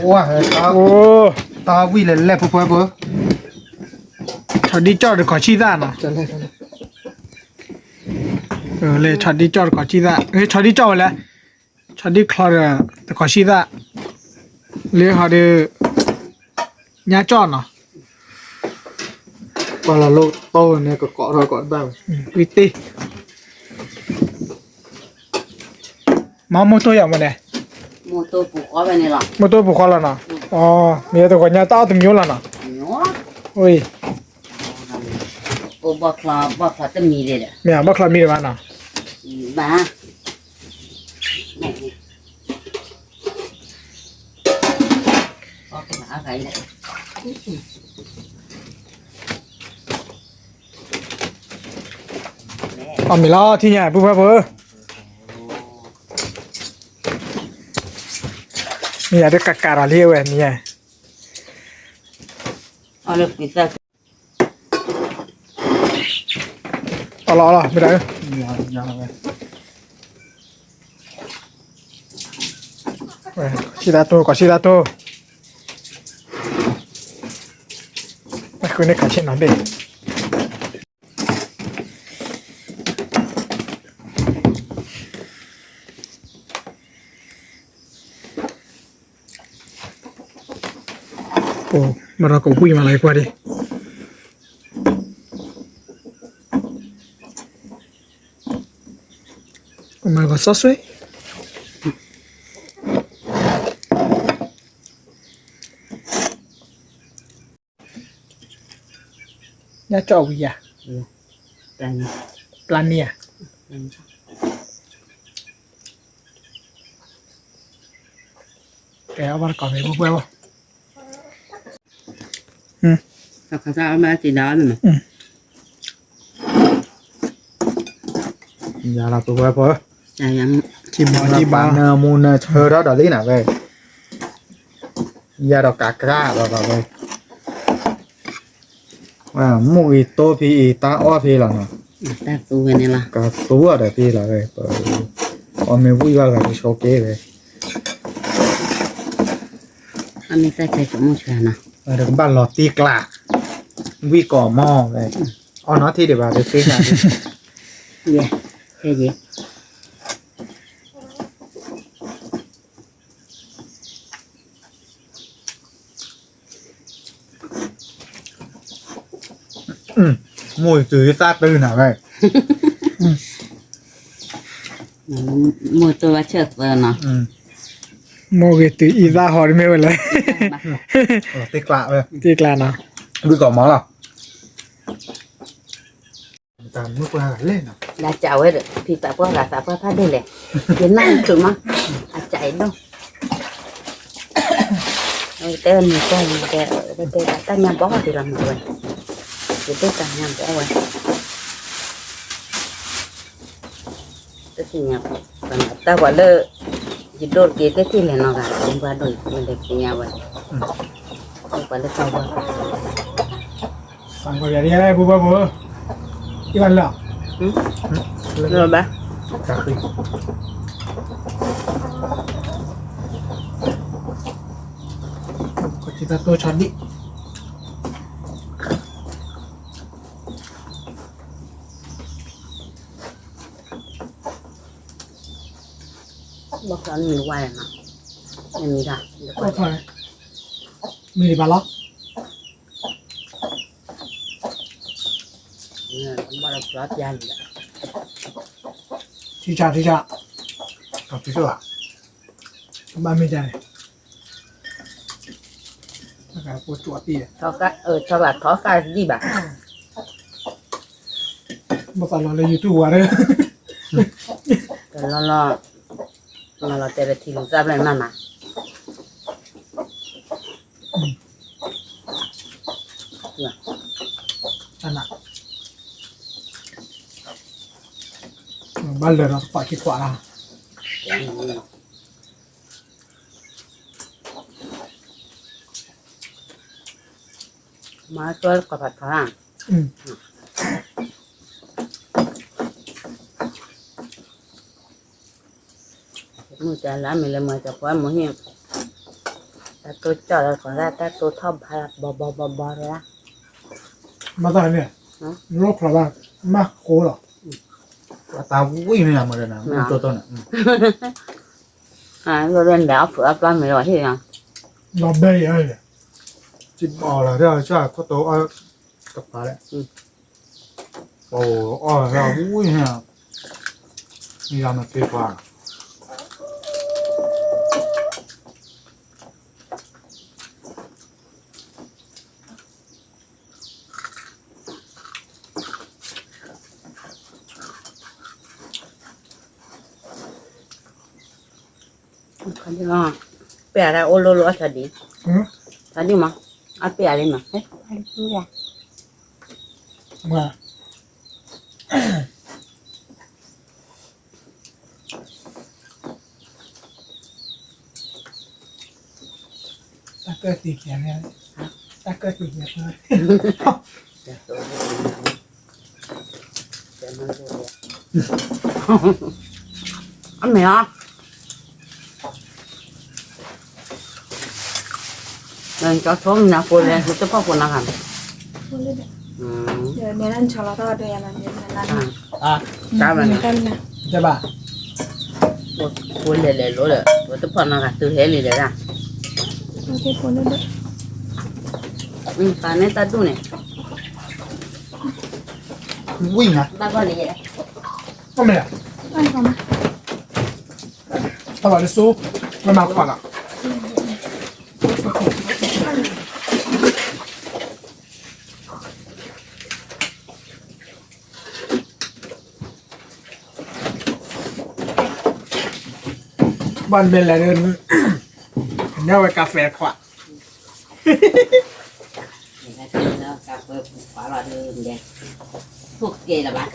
哇，โอ้他为了来不不不， ช็อตนี้จอดขอชี้ด้านเนาะ 再来再来， เลยช็อตนี้จอดขอชี้ด้านเฮ้ยช็อตนี้จอดแล้วช็อตนี้คลอร์แต่ขอชี้ด้านเลยเขาเดือญาจอดเนาะ qua là lô tô này có cọ rồi cọ bao, วิตีมาโมโตอย่างมันเนี่ย มอเตอร์ปุ๊กเอาไปนี่ล่ะ โมโตบุคคลแล้วเนาะอ๋อมีแต่คนญาต้าถึงยุ่งแล้วเนาะ เนาะ โอ้ย โอ้บักคลาจะมีเลยเด้อ เมียบักคลามีมาเนาะ บ้าโอเคอะไรเนี่ย อ๋อมีล้อที่เนี่ยปุ๊บปุ๊บมีอะไรกักการอะไรเว้ยเนี่ย เอาเลยพิซซ่า เอาล้อไม่ได้ nhà nhà này, ชิดาโตก่อนชิดาโตไม่คุยในขาเช่นนั้นเด็กโอ้มาเราก็คุยมาอะไรกว่าดิมาก็ซอสเลยยาจอวิยา กัน ปลาเนียแกเอามาก่อนเลยพวกเพื่อน ถ้าเขาจะเอามาสีดำน่ะ nhà là bố bố, จะยัง จิมอจิบา nè mua nè chờ đó đợi lý nào về, nhà đó cả rồi rồi về, à mùi tô phi ta o phi là nó, แต่ตัวนี่ล่ะ cả tú ở đây phi là về, còn mình vui vào cái số kế về, อันนี้ใส่สมุนไพรนะ được bàn lọt ti lạ, vi cỏ mò về, nó thì để vào cái phê nhà đi. เย่เฮ้ย Mùi từ xa tư nào vậy, มือตัวเชิดเลยเนาะ โมเกตุอีซาฮอร์ไม่เป็นไร ti lạ về, ที่กลางเนาะ vi cỏ mò nào, ta nước qua lên nào, ได้เจ้าเว้ยพี่ตาพ่อกับตาพ่อพาได้เลยเดี๋ยวนั่งถึงมั้งอาใจเนาะเต้นเต้นแกตั้งยามบอกที่ลำเลยเดี๋ยวเต้นตั้งยามบอกไว้แต่สิ่งเนี้ยแต่ว่าเลยจิตโดดเกตที่เลยเนาะกันผมว่าโดนมันเด็กสิ่งเนี้ยไว้ผมว่าเลยเขาว่า สั่งก็อย่างนี้ได้ปุ๊บปุ๊บอีวันละ เริ่มปะ cà phê, ก็จิตาตัวช็อตดิ บอกตอนมีไว้เนาะไม่มีค่ะเดี๋ยว โอเคมีบาล็อก เนี่ยผมว่าเราปลอดยันเลย ชิชา cà phê chưa ạ? บ้านไม่ได้นะครับปวดจวดตี เขาก็ชาวบ้านเขาก็ดีบ่ะ มาตลอดเลยยูทูบอะไร แต่เราแต่ละทีรู้จักอะไรมา นั่นน่ะบ้านเลยเราปล่อยคิดขวาละ มาช่วยกับผัดข้าว มือจะล้างมือเลยมือจะคว้ามือเหี้ยแต่ แต่ตัวจอดแล้วก็ได้แต่ตัวท่อมพาราบเลยนะ มาตอนเนี่ยโรคอะไรบ้างมากโกหรอ ตาวุ้ยไม่นำมาเลยนะมันตัวต้นอ่ะ เราเรียนแบบฝึกอัพบ้านไม่รอที่ยัง เราเบ้ย์อะไร จิบอ๋อแล้วเราชอบก็โตเอาตกปลาแล้วโอ้อ๋อเราวุ้ยเนี่ยมียามาเก็บปลา คันที่ว่าเปียอะไรโอโลโลอัศดีอันนี้มั้งอันเปียอะไรมั้งเฮ้ยอันนี้อ่ะ มาตะเกียบตีเขียนเนี่ยตะเกียบตีเขียนเลย อันไหนอ่ะเดินจะท้องนะคนเลยจะพ่อคนนะครับ 내는 저러다 돼야만 내는 อ่ะ จ้ามัน 나 ใช่ป่ะ คนเลยรู้เลยว่าจะพ่อนะครับตื่นเฮลิเลยนะ 어디 보는데 ตอนนี้ตาดูเนี่ย วิ่งนะ ตาก็เลย ก็ไม่อ่ะ 아니 가만 ถ้าว่าจะสู้มันมาก่อนอ่ะบ้านเป็นอะไรเดินเนี่ยไปกาแฟขวา cà phê quả là đường vậy thuộc kì là bạn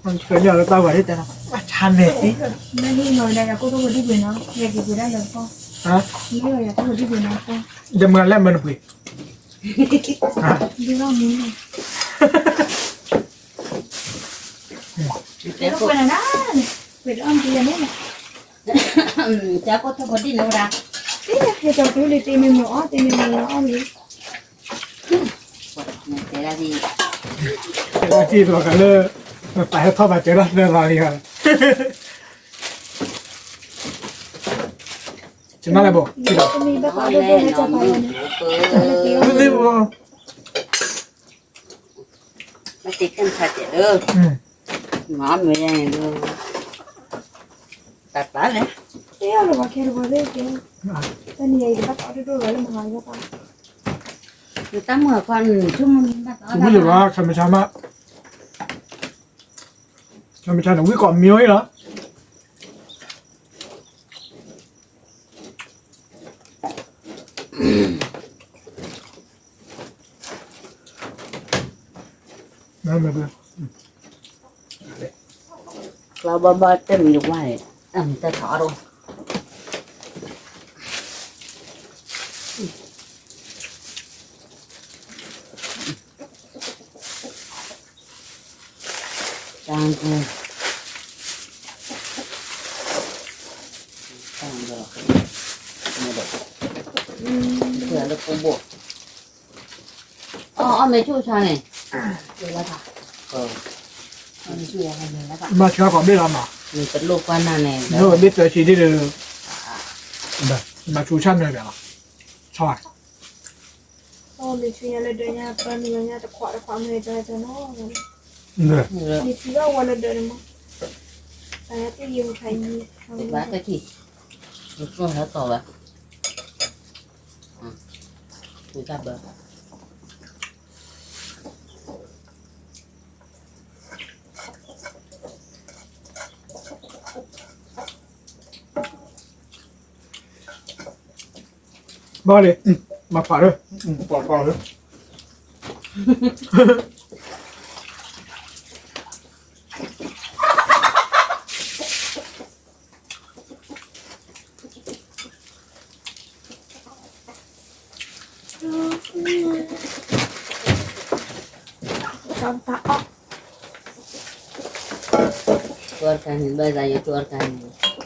มันเคยเรียกเราตาว่าที่แต่ละว่าชันเนี่ย 나니 너네 야고 도 어디 보나 얘기 보라 여보 ฮะ 이거 야고 어디 보나 또 จะเหมือนแล้วมันปุ๋ยฮะ 네가 뭐냐 Để 이거 cô 보나 나 왜안 되냐 cha cô thôi có đi đâu ra 그래 해저 둘이 때문에 뭐 때문에 뭐 아니 thế ra thì เวลาที่ตัวกันเลยมันไปให้เข้ามาเจอเรื่องราวนี้ครับจะนั่นอะไรบอกที่เรา 이거 미 nó 바꿔도 lên 보내 nó 줘 봐요 mưa ไม่ได้บอก nó chỉ cần sạch để đưa อืม ngõ người này đưa tạt bá đấy 깨어로 봐 깨어로 봐 이렇게 아니 얘 이거 바꿔도 원래 뭐 이거 봐 người ta mưa con chung ta ผมไม่รู้ว่าใครมาช้ามะใครมาช้าหนูวิ่งก่อนมีไว้เหรอนั่นเลยเพื่อน เราบ่เต็มอยู่ว่าเลยจะถอดลงจางกูจางเลยไม่ได้เผื่อเราปูบวกอ๋อไม่ช่วยชาเนี่ยเดี๋ยวละค่ะไม่ช่วยอะไรเลยแล้วค่ะ มาเช้าก่อนไม่รำอ่ะ mìnhเป็นลูกว่านั่นเอง เออไม่เจอชีที่เดิมแบบมาชูชั่นเลยแบบชอบ 내 주위에 되냐 빠르냐 또 과를 과메 자잖아 เนี่ย 니 비가 원래 되는 뭐 나야 또 이용 타임이 ติดบ้านก็ที่ลูกก็แล้วต่อแบบคุยกับเบอร์ บ้าเลยมาฝ่าเลยปอดปอดเลย 깜다 ตัวกันเบอร์อะไรตัวกัน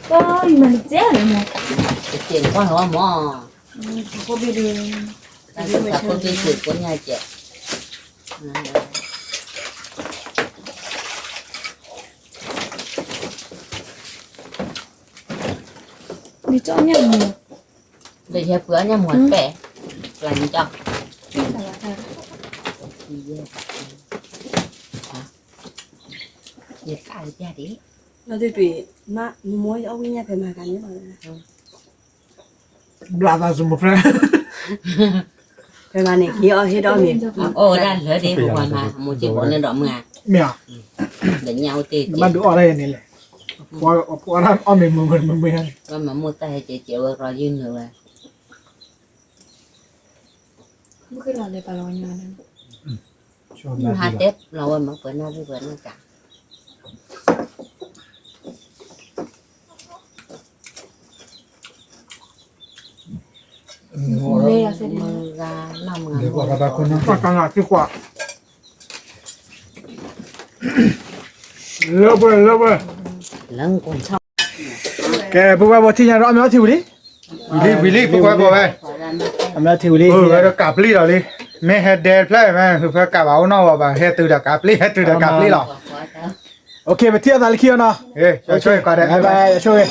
또 이만 째네 뭐 ติด tiền quá hóa mò có biết đi ta cũng tập con cái chuyện của nhà chị đi chỗ nhà mùa để theo cửa nhà muốn bẻ lành cho đi sao là sao nhiệt ai ra đi nó thì tùy mà mua ông ấy nhà phải mà cái như vậy blada zum pre phải mà này kia ở hết đó mình ô ra lửa đi một mà một chiếc bộ nên đậm ngà mia để nhau tê ma du ora ni le po ran o me me mà mua tay chị rồi dư nữa không khi là để bà lo nhà này ชอบ hai tết lâu mà bữa nay với bữa nay cả lê là sẽ đi ra năm เดี๋ยว ngàn บอกกับตาคนนะ pa kan la ki kwa le ba lớn còn xong ke bu ba bo ti nya ro me ti wi วิลลี่พวกไว้บอกไว้ am la ti wi เออแล้วกลับลี่เราเลยแม่เฮดเดดเพลย์แม่คือเพื่อกลับเอาเนาะว่าเฮดตื่นกลับลี่เฮดตื่นกลับลี่หรอ okay ไปเที่ยวตาลิคิวเนาะ เฮ้ยช่วยกันได้ bye bye ช่วย